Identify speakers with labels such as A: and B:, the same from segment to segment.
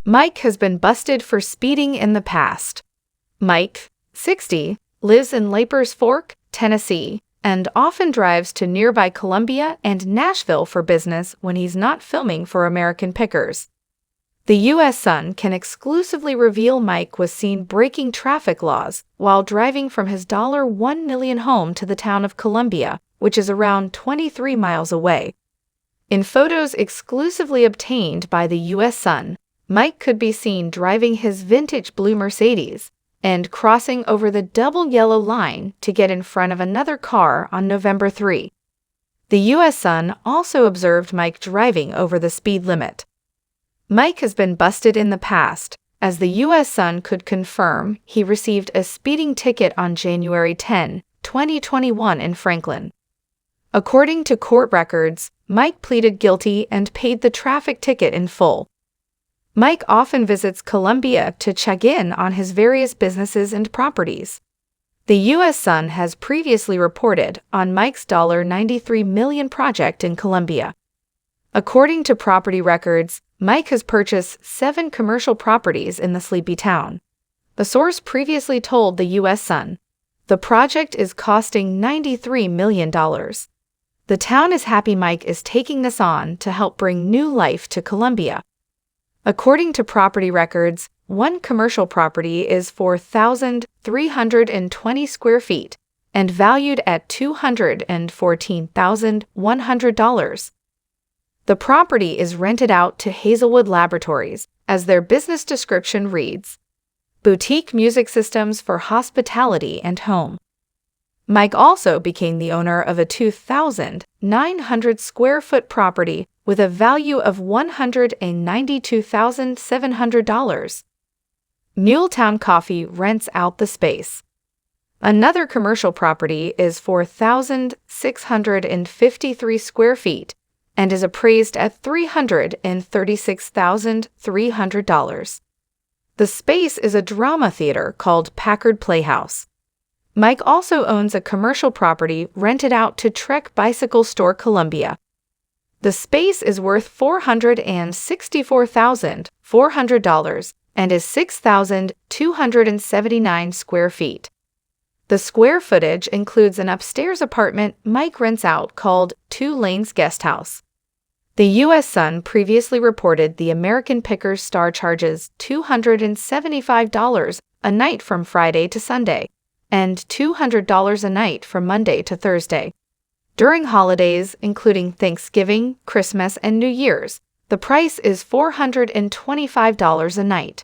A: Mike has been busted for speeding in the past. Mike, 60, lives in Lapers Fork, Tennessee, and often drives to nearby Columbia and Nashville for business when he's not filming for American Pickers. The U.S. Sun can exclusively reveal Mike was seen breaking traffic laws while driving from his $1 million home to the town of Columbia, which is around 23 miles away. In photos exclusively obtained by the U.S. Sun, Mike could be seen driving his vintage blue Mercedes and crossing over the double yellow line to get in front of another car on November 3. The U.S. Sun also observed Mike driving over the speed limit. Mike has been busted in the past, as the U.S. Sun could confirm he received a speeding ticket on January 10, 2021 in Franklin. According to court records, Mike pleaded guilty and paid the traffic ticket in full. Mike often visits Columbia to check in on his various businesses and properties. The U.S. Sun has previously reported on Mike's $93 million project in Columbia. According to property records, Mike has purchased 7 commercial properties in the sleepy town. The source previously told the U.S. Sun, "The project is costing $93 million. The town is happy Mike is taking this on to help bring new life to Columbia." According to property records, one commercial property is 4,320 square feet and valued at $214,100. The property is rented out to Hazelwood Laboratories, as their business description reads, "Boutique music systems for hospitality and home." Mike also became the owner of a 2,900 square foot property with a value of $192,700. Muletown Coffee rents out the space. Another commercial property is 4,653 square feet and is appraised at $336,300. The space is a drama theater called Packard Playhouse. Mike also owns a commercial property rented out to Trek Bicycle Store Columbia. The space is worth $464,400 and is 6,279 square feet. The square footage includes an upstairs apartment Mike rents out called 2 Lanes Guest House. The U.S. Sun previously reported the American Pickers star charges $275 a night from Friday to Sunday, and $200 a night from Monday to Thursday. During holidays, including Thanksgiving, Christmas, and New Year's, the price is $425 a night.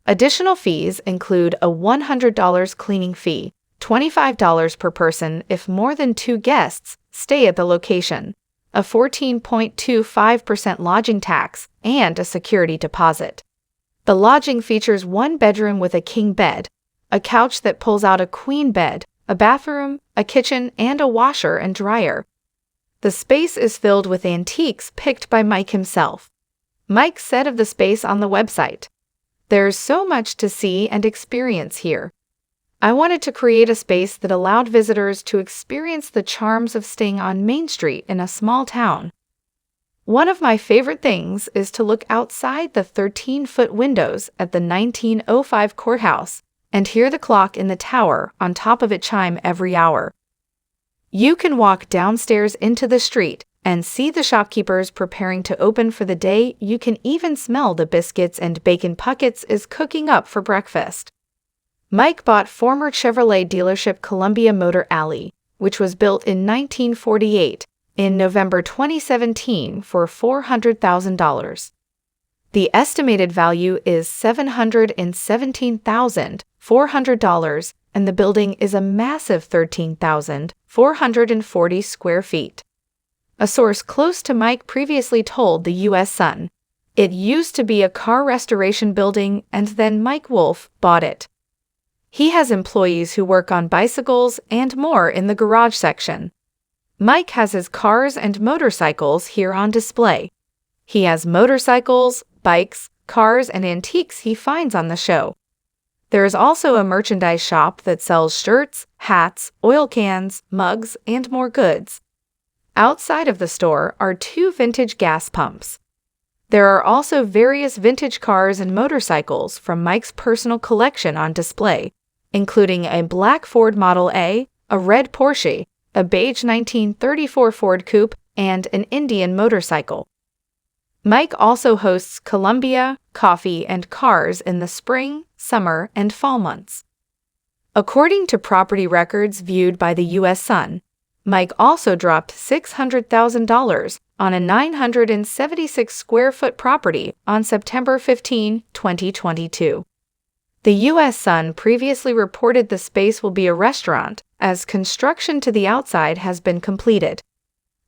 A: Additional fees include a $100 cleaning fee, $25 per person if more than 2 guests stay at the location, a 14.25% lodging tax, and a security deposit. The lodging features 1 bedroom with a king bed, a couch that pulls out a queen bed, a bathroom, a kitchen, and a washer and dryer. The space is filled with antiques picked by Mike himself. Mike said of the space on the website, "There's so much to see and experience here. I wanted to create a space that allowed visitors to experience the charms of staying on Main Street in a small town. One of my favorite things is to look outside the 13-foot windows at the 1905 courthouse and hear the clock in the tower on top of it chime every hour. You can walk downstairs into the street and see the shopkeepers preparing to open for the day. You can even smell the biscuits and bacon Puckett's is cooking up for breakfast." Mike bought former Chevrolet dealership Columbia Motor Alley, which was built in 1948, in November 2017 for $400,000. The estimated value is $717,400, and the building is a massive 13,440 square feet. A source close to Mike previously told the U.S. Sun, "It used to be a car restoration building, and then Mike Wolfe bought it. He has employees who work on bicycles and more in the garage section. Mike has his cars and motorcycles here on display. He has motorcycles, bikes, cars, and antiques he finds on the show. There is also a merchandise shop that sells shirts, hats, oil cans, mugs, and more goods. Outside of the store are 2 vintage gas pumps. There are also various vintage cars and motorcycles from Mike's personal collection on display, including a black Ford Model A, a red Porsche, a beige 1934 Ford Coupe, and an Indian motorcycle. Mike also hosts Columbia, coffee, and cars in the spring, summer, and fall months. According to property records viewed by the U.S. Sun, Mike also dropped $600,000 on a 976-square-foot property on September 15, 2022. The U.S. Sun previously reported the space will be a restaurant, as construction to the outside has been completed.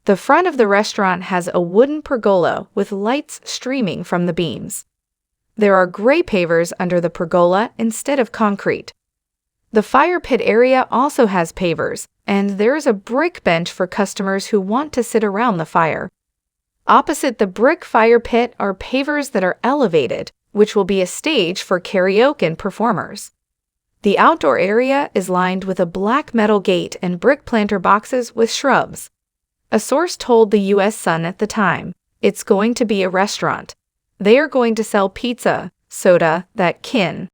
A: The front of the restaurant has a wooden pergola with lights streaming from the beams. There are gray pavers under the pergola instead of concrete. The fire pit area also has pavers, and there is a brick bench for customers who want to sit around the fire. Opposite the brick fire pit are pavers that are elevated, which will be a stage for karaoke performers. The outdoor area is lined with a black metal gate and brick planter boxes with shrubs. A source told the U.S. Sun at the time, "It's going to be a restaurant. They are going to sell pizza, soda, that kin,